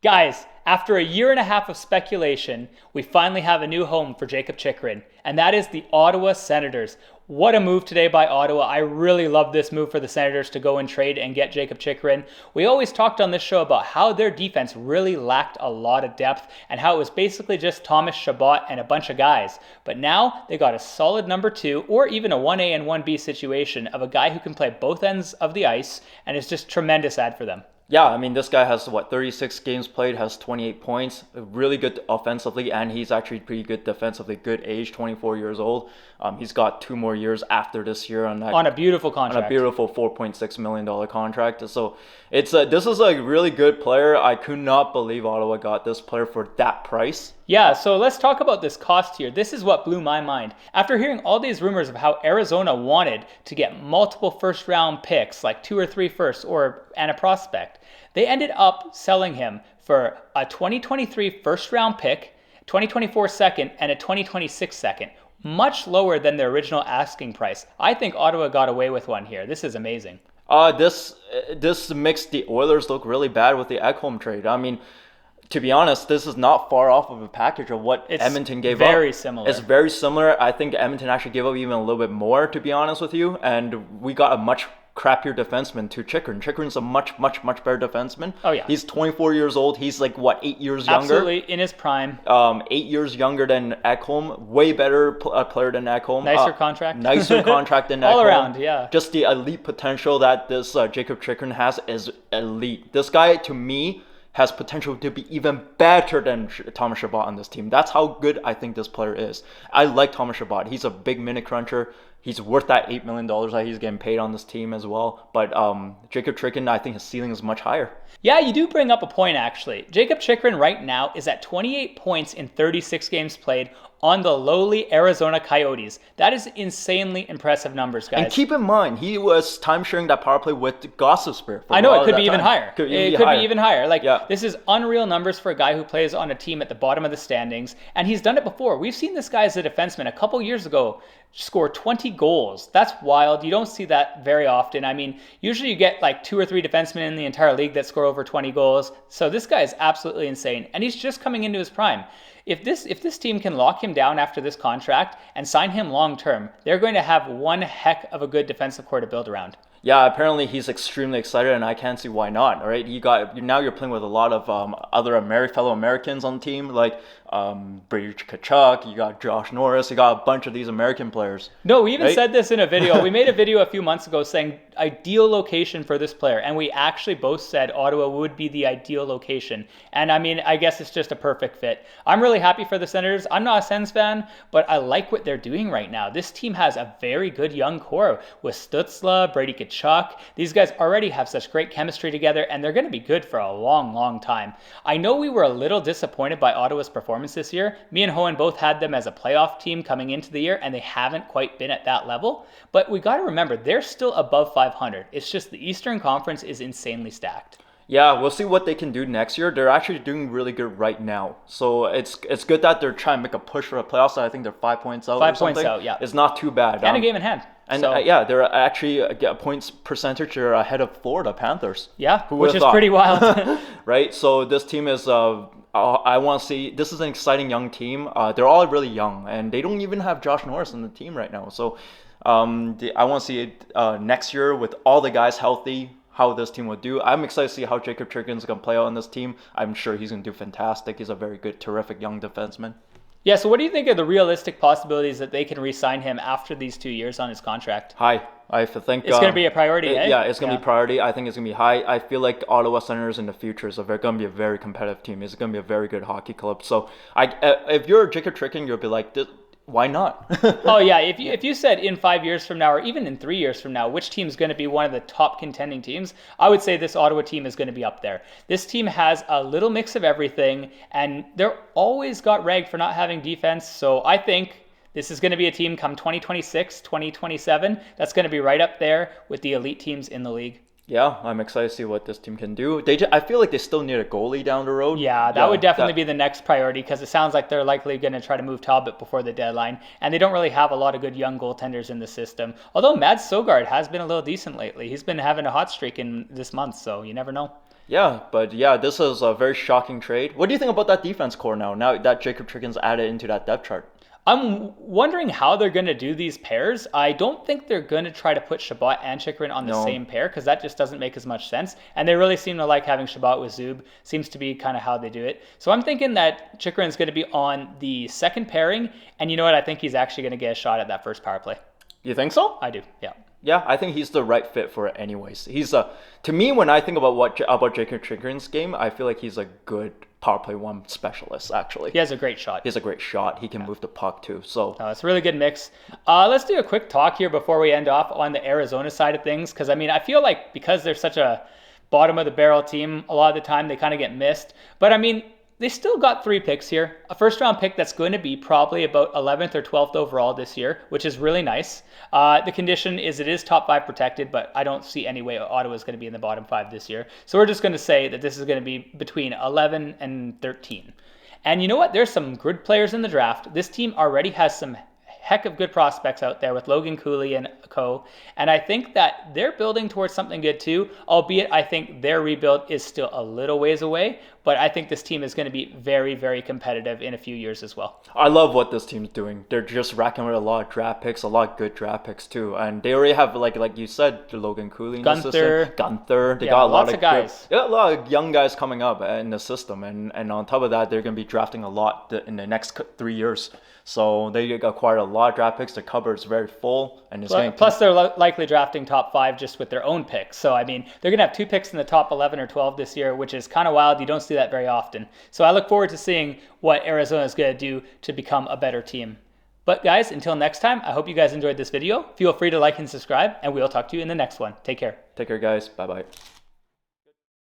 Guys, after a year and a half of speculation, we finally have a new home for Jakob Chychrun, and that is the Ottawa Senators. What a move today by Ottawa. I really love this move for the Senators to go and trade and get Jakob Chychrun. We always talked on this show about how their defense really lacked a lot of depth and how it was basically just Thomas Chabot and a bunch of guys. But now they got a solid number two or even a 1A and 1B situation of a guy who can play both ends of the ice, and it's just tremendous ad for them. Yeah, I mean, this guy has 36 games played, has 28 points, really good offensively, and he's actually pretty good defensively, good age, 24 years old. He's got 2 more years after this year on a beautiful contract. On a beautiful $4.6 million contract. So this is a really good player. I could not believe Ottawa got this player for that price. Yeah, so let's talk about this cost here. This is what blew my mind. After hearing all these rumors of how Arizona wanted to get multiple first round picks, like 2 or 3 firsts and a prospect, they ended up selling him for a 2023 first round pick, 2024 second, and a 2026 second. Much lower than their original asking price. I think Ottawa got away with one here. This is amazing. This makes the Oilers look really bad with the Ekholm trade. I mean, to be honest, this is not far off of a package of what Edmonton gave up. Very similar. It's very similar. I think Edmonton actually gave up even a little bit more, to be honest with you. And we got a much crappier defenseman to Chychrun. Chychrun's a much better defenseman. Oh, yeah. He's 24 years old. He's 8 years younger? Absolutely, in his prime. 8 years younger than Ekholm. Way better player than Ekholm. Nicer contract. Nicer contract than Ekholm. All around, yeah. Just the elite potential that this Jakob Chychrun has is elite. This guy, to me, has potential to be even better than Thomas Chabot on this team. That's how good I think this player is. I like Thomas Chabot. He's a big minute cruncher. He's worth that $8 million that he's getting paid on this team as well. But Jakob Chychrun, I think his ceiling is much higher. Yeah, you do bring up a point, actually. Jakob Chychrun right now is at 28 points in 36 games played on the lowly Arizona Coyotes. That is insanely impressive numbers, guys. And keep in mind, he was time-sharing that power play with Gossespierre. I know, it could be even higher. It could be even higher. Yeah. This is unreal numbers for a guy who plays on a team at the bottom of the standings, and he's done it before. We've seen this guy as a defenseman a couple years ago score 20 goals. That's wild. You don't see that very often. I mean, usually you get 2 or 3 defensemen in the entire league that score over 20 goals. So this guy is absolutely insane, and he's just coming into his prime. If this team can lock him down after this contract and sign him long term, they're going to have one heck of a good defensive core to build around. Yeah, apparently he's extremely excited, and I can't see why not. All right, now you're playing with a lot of other fellow Americans on the team, like Brady Tkachuk. You got Josh Norris. You got a bunch of these American players. No, we even said this in a video. We made a video a few months ago saying ideal location for this player, and we actually both said Ottawa would be the ideal location. And I mean, I guess it's just a perfect fit. I'm really happy for the Senators. I'm not a Sens fan, but I like what they're doing right now. This team has a very good young core with Stützle, Brady Tkachuk. These guys already have such great chemistry together, and they're going to be good for a long time. I know we were a little disappointed by Ottawa's performance this year. Me and Hohen both had them as a playoff team coming into the year, and they haven't quite been at that level. But we got to remember, they're still above 500. It's just the Eastern Conference is insanely stacked. Yeah, we'll see what they can do next year. They're actually doing really good right now. So it's good that they're trying to make a push for the playoffs. I think they're 5 points out. 5 points out, yeah. It's not too bad. And a game in hand. And they're actually points percentage. They're ahead of Florida Panthers. Yeah, which is pretty wild. Right? So this team is, I want to see, this is an exciting young team. They're all really young, and they don't even have Josh Norris on the team right now. So I want to see it next year with all the guys healthy, how this team will do. I'm excited to see how Jakob Chychrun is going to play out on this team. I'm sure he's going to do fantastic. He's a very good, terrific young defenseman. Yeah, so what do you think are the realistic possibilities that they can re-sign him after these 2 years on his contract? High. I think it's going to be a priority, eh? Yeah, it's going to be priority. I think it's going to be high. I feel like Ottawa Senators in the future is going to be a very competitive team. It's going to be a very good hockey club. So if you're Jakob Chychrun, you'll be like, why not? Oh, yeah. If you said in 5 years from now or even in 3 years from now, which team's going to be one of the top contending teams, I would say this Ottawa team is going to be up there. This team has a little mix of everything, and they're always got ragged for not having defense. So I think this is going to be a team come 2026, 2027 that's going to be right up there with the elite teams in the league. Yeah, I'm excited to see what this team can do. I feel like they still need a goalie down the road. Yeah, that would definitely be the next priority because it sounds like they're likely going to try to move Talbot before the deadline. And they don't really have a lot of good young goaltenders in the system. Although Mads Søgaard has been a little decent lately. He's been having a hot streak in this month, so you never know. Yeah, but yeah, this is a very shocking trade. What do you think about that defense core now that Jacob Chychrun's added into that depth chart? I'm wondering how they're going to do these pairs. I don't think they're going to try to put Shabbat and Chychrun on the No. same pair because that just doesn't make as much sense. And they really seem to like having Shabbat with Zub. Seems to be kind of how they do it. So I'm thinking that Chychrun's going to be on the second pairing. And you know what? I think he's actually going to get a shot at that first power play. You think so? I do, yeah. Yeah, I think he's the right fit for it anyways. He's to me, when I think about Jacob Chychrun's game, I feel like he's a good power play one specialist actually. He has a great shot. He has a great shot. He can move the puck too. So It's a really good mix. Let's do a quick talk here before we end off on the Arizona side of things. Because, I mean, I feel like because they're such a bottom of the barrel team, a lot of the time they kind of get missed. But, I mean, they still got 3 picks here. A first round pick that's going to be probably about 11th or 12th overall this year, which is really nice. The condition is it is top 5 protected, but I don't see any way Ottawa is going to be in the bottom 5 this year. So we're just going to say that this is going to be between 11 and 13. And you know what? There's some good players in the draft. This team already has some heck of good prospects out there with Logan Cooley and co. And I think that they're building towards something good too, albeit I think their rebuild is still a little ways away. But I think this team is going to be very, very competitive in a few years as well. I love what this team's doing. They're just racking with a lot of draft picks, a lot of good draft picks too. And they already have, like you said, the Logan Cooley in the system. Gunther. They got a lot of guys. Yeah, a lot of young guys coming up in the system. And on top of that, they're going to be drafting a lot in the next 3 years. So they acquired a lot of draft picks. The cupboard's very full. And it's plus they're likely drafting top 5 just with their own picks. So, I mean, they're going to have 2 picks in the top 11 or 12 this year, which is kind of wild. You don't see that very often. So I look forward to seeing what Arizona is going to do to become a better team. But guys, until next time, I hope you guys enjoyed this video. Feel free to like and subscribe, and we'll talk to you in the next one. Take care. Take care, guys. Bye-bye.